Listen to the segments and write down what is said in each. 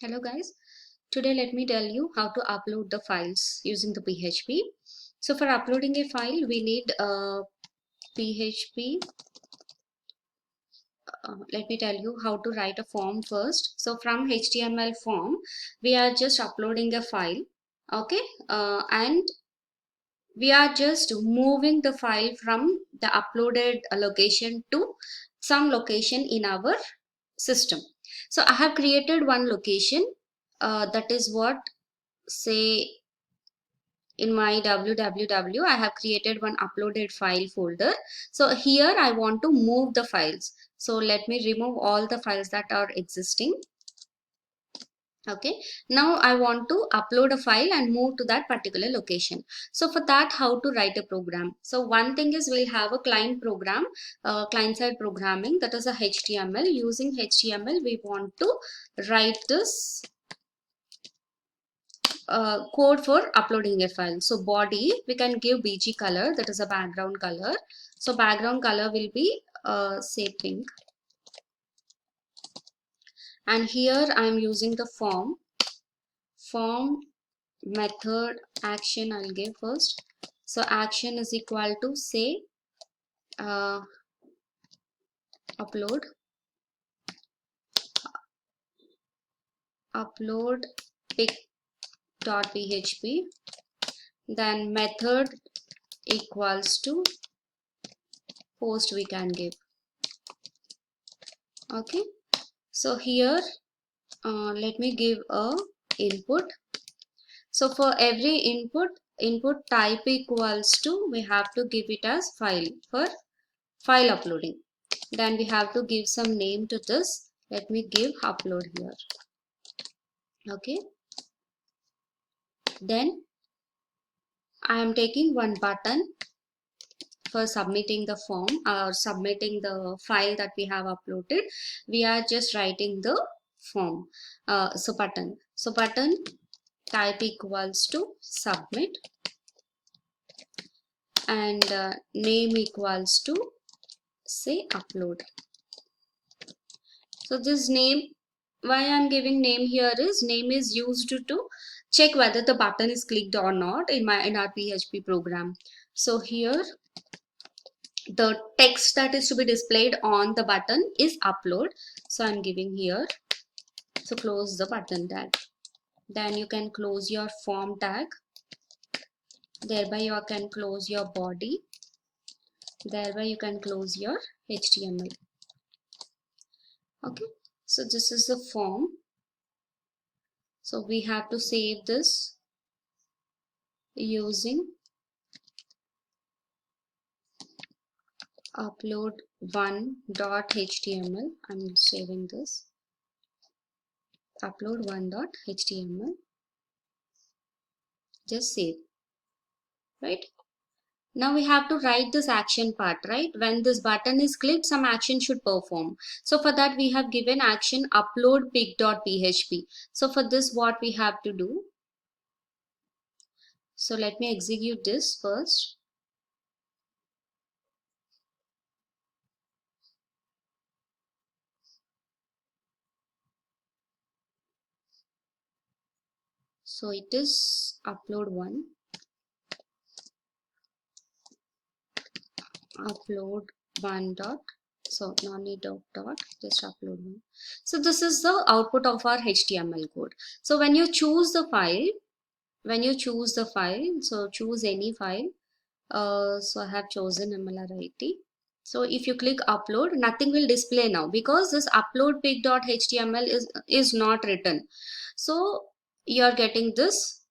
Hello guys, today let me tell you how to upload the files using the PHP. So for uploading a file we need PHP. Let me tell you how to write a form first. So from HTML form we are just uploading a file, okay, and we are just moving the file from the uploaded location to some location in our system. So I have created one location, that is what, say, in my www I have created one uploaded file folder. So here I want to move the files, so let me remove all the files that are existing. Okay, now I want to upload a file and move to that particular location. So for that, how to write a program? So one thing is we'll have a client program, client side programming, that is a HTML. Using HTML we want to write this code for uploading a file. So body, we can give bg color, that is a background color. So background color will be say pink, and here I am using the form method action I'll give first. So action is equal to, say, upload pic.php, then method equals to post we can give. Okay, so here let me give a input. So for every input type equals to, we have to give it as file for file uploading. Then we have to give some name to this. Let me give upload here. Okay, then I am taking one button for submitting the form or submitting the file that we have uploaded. We are just writing the form. So button type equals to submit, and name equals to, say, upload. So this name, why I'm giving name here is, name is used to check whether the button is clicked or not in our PHP program. So here the text that is to be displayed on the button is upload. So I'm giving here. So close the button tag. Then you can close your form tag. Thereby you can close your body. Thereby you can close your HTML. Okay, so this is the form. So we have to save this using upload1.html. I'm saving this upload1.html. Just save. Right, now we have to write this action part. Right, when this button is clicked, some action should perform. So for that we have given action upload pic.php. So for this, what we have to do, so let me execute this first. So it is upload1 dot, so no need of dot, just upload1. So this is the output of our HTML code. So when you choose the file, so choose any file. So I have chosen MLRIT. So if you click upload, nothing will display now because this upload pic.html is not written. So you are getting this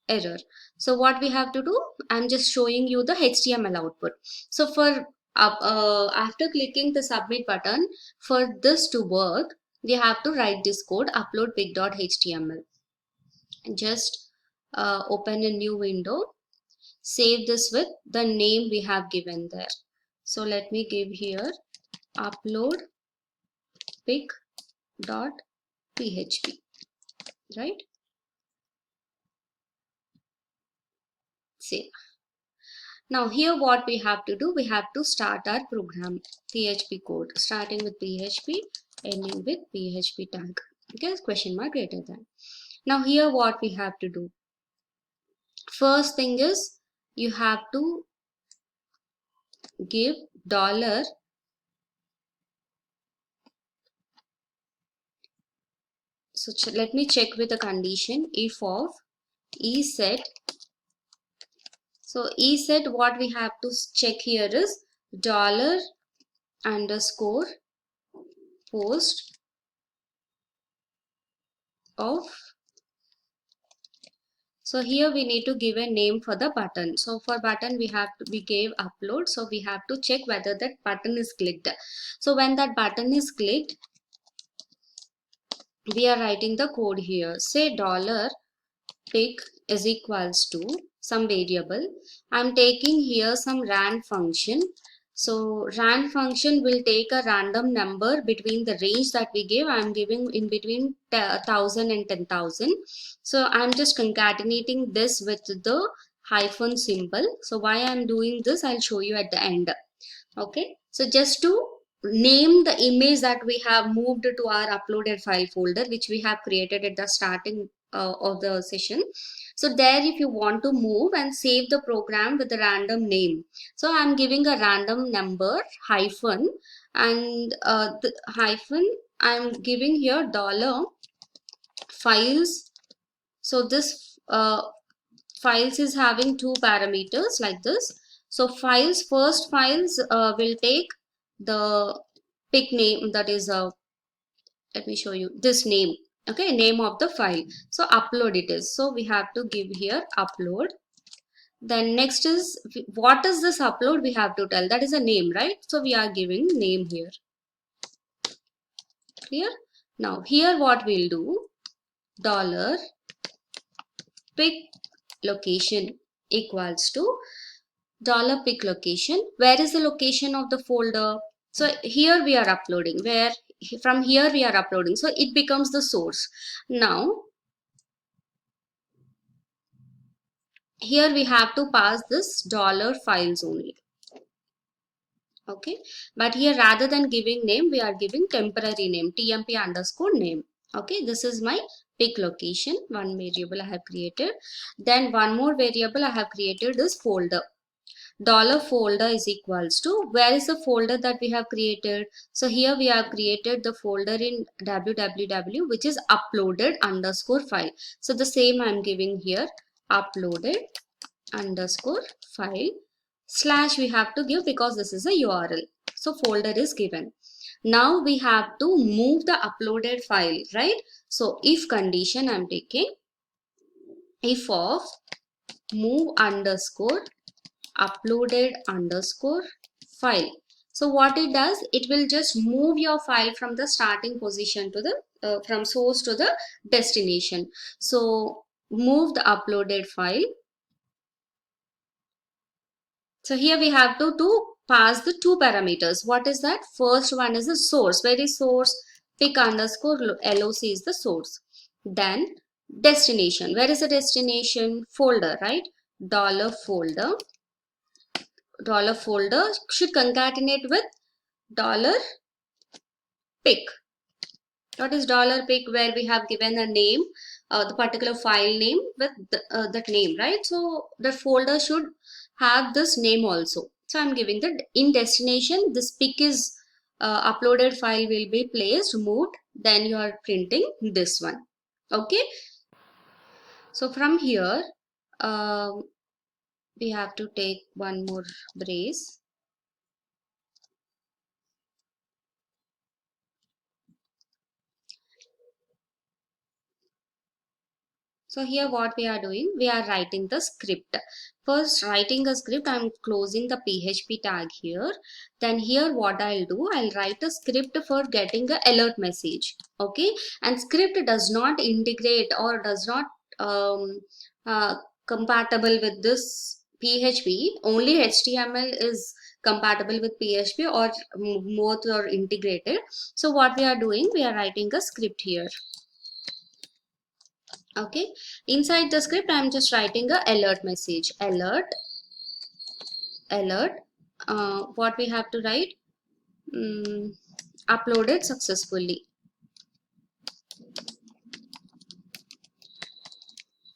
error. So what we have to do, I'm just showing you the HTML output. So for after clicking the submit button, for this to work, we have to write this code upload pic.html. Just open a new window, save this with the name we have given there. So let me give here upload pic.php, right? Save. Now here what we have to do, we have to start our program, PHP code, starting with PHP, ending with PHP tag. Okay, question mark greater than. Now here what we have to do, first thing is you have to give dollar, so let me check with the condition if of e set. So e set, what we have to check here is dollar underscore post of. So here we need to give a name for the button. So for button we gave upload. So we have to check whether that button is clicked. So when that button is clicked, we are writing the code here. Say dollar pick is equals to some variable. I'm taking here some rand function. So rand function will take a random number between the range that we give. I'm giving in between 1000 and 10,000. So I'm just concatenating this with the hyphen symbol. So why I'm doing this, I'll show you at the end. Okay, so just to name the image that we have moved to our uploaded file folder, which we have created at the starting of the session. So there, if you want to move and save the program with a random name, so I'm giving a random number hyphen, and the hyphen I'm giving here dollar files. So this files is having two parameters like this. So files, first files will take the pick name, that is let me show you this name. Okay, name of the file. So upload it is, so we have to give here upload. Then next is, what is this upload, we have to tell, that is a name, right? So we are giving name here. Clear? Now here what we'll do, dollar pick location equals to dollar pick location. Where is the location of the folder? So here we are uploading, where from here we are uploading, so it becomes the source. Now here we have to pass this dollar files only. Okay, but here rather than giving name, we are giving temporary name, tmp underscore name. Okay, this is my pick location, one variable I have created. Then one more variable I have created is folder. Dollar folder is equals to, where is the folder that we have created? So here we have created the folder in www, which is uploaded underscore file. So the same I'm giving here, uploaded underscore file slash we have to give because this is a URL. So folder is given. Now we have to move the uploaded file, right? So if condition I'm taking, if of move underscore uploaded underscore file. So what it does, it will just move your file from the starting position to the from source to the destination. So move the uploaded file. So here we have to pass the two parameters. What is that? First one is the source. Where is source? Pick underscore loc is the source. Then destination. Where is the destination? Folder, right? Dollar folder. Dollar folder should concatenate with dollar pick. What is dollar pick? Where we have given a name, the particular file name with that name, right? So the folder should have this name also. So I'm giving that in destination, this pick is uploaded file will be placed, moved, then you are printing this one. Okay. So from here, we have to take one more brace. So here what we are doing, we are writing the script. First writing a script, I'm closing the PHP tag here. Then here what I'll do, I'll write a script for getting the alert message. Okay, and script does not integrate or does not uh, compatible with this PHP. Only HTML is compatible with PHP, or both are integrated. So what we are doing, we are writing a script here. Okay, inside the script I'm just writing a alert message, alert what we have to write, uploaded successfully.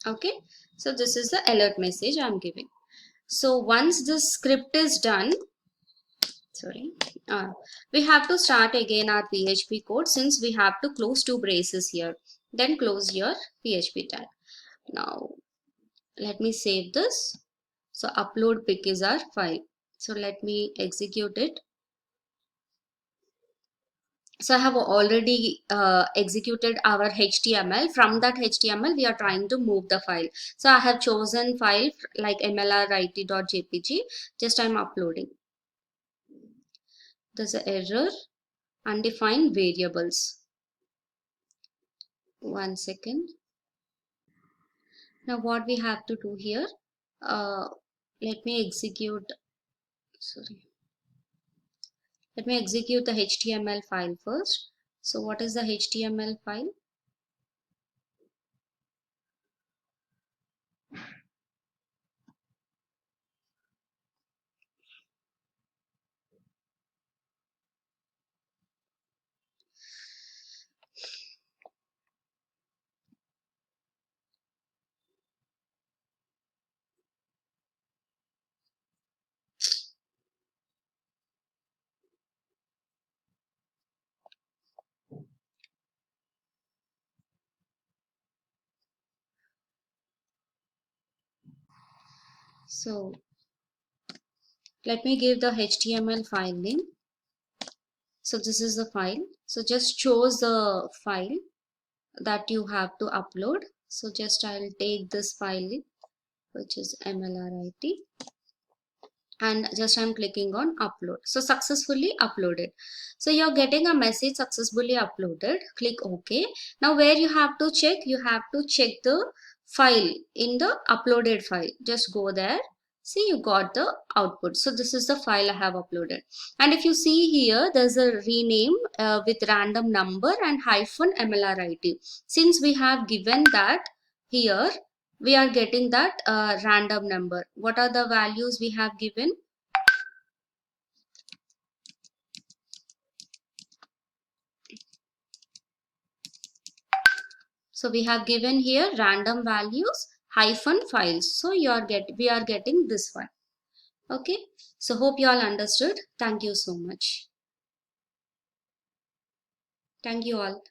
Okay, so this is the alert message I'm giving. So once this script is done, sorry, uh, we have to start again our PHP code, since we have to close two braces here. Then close your PHP tag. Now let me save this. So upload pic is our file. So let me execute it. So I have already executed our HTML. From that HTML, we are trying to move the file. So I have chosen file like mlrit.jpg. Just I'm uploading. There's an error, undefined variables. 1 second. Now what we have to do here, uh, let me execute, sorry. Let me execute the HTML file first. So what is the HTML file? So let me give the HTML file name. So this is the file. So just choose the file that you have to upload. So just I'll take this file, which is mlrit, and just I'm clicking on upload. So successfully uploaded. So you're getting a message successfully uploaded. Click OK. Now where you have to check, you have to check the file in the uploaded file. Just go there. See, you got the output. So this is the file I have uploaded. And if you see here, there's a rename with random number and hyphen mlrit. Since we have given that here, we are getting that random number. What are the values we have given? So we have given here random values hyphen files. So we are getting this one. Okay. So hope you all understood. Thank you so much. Thank you all.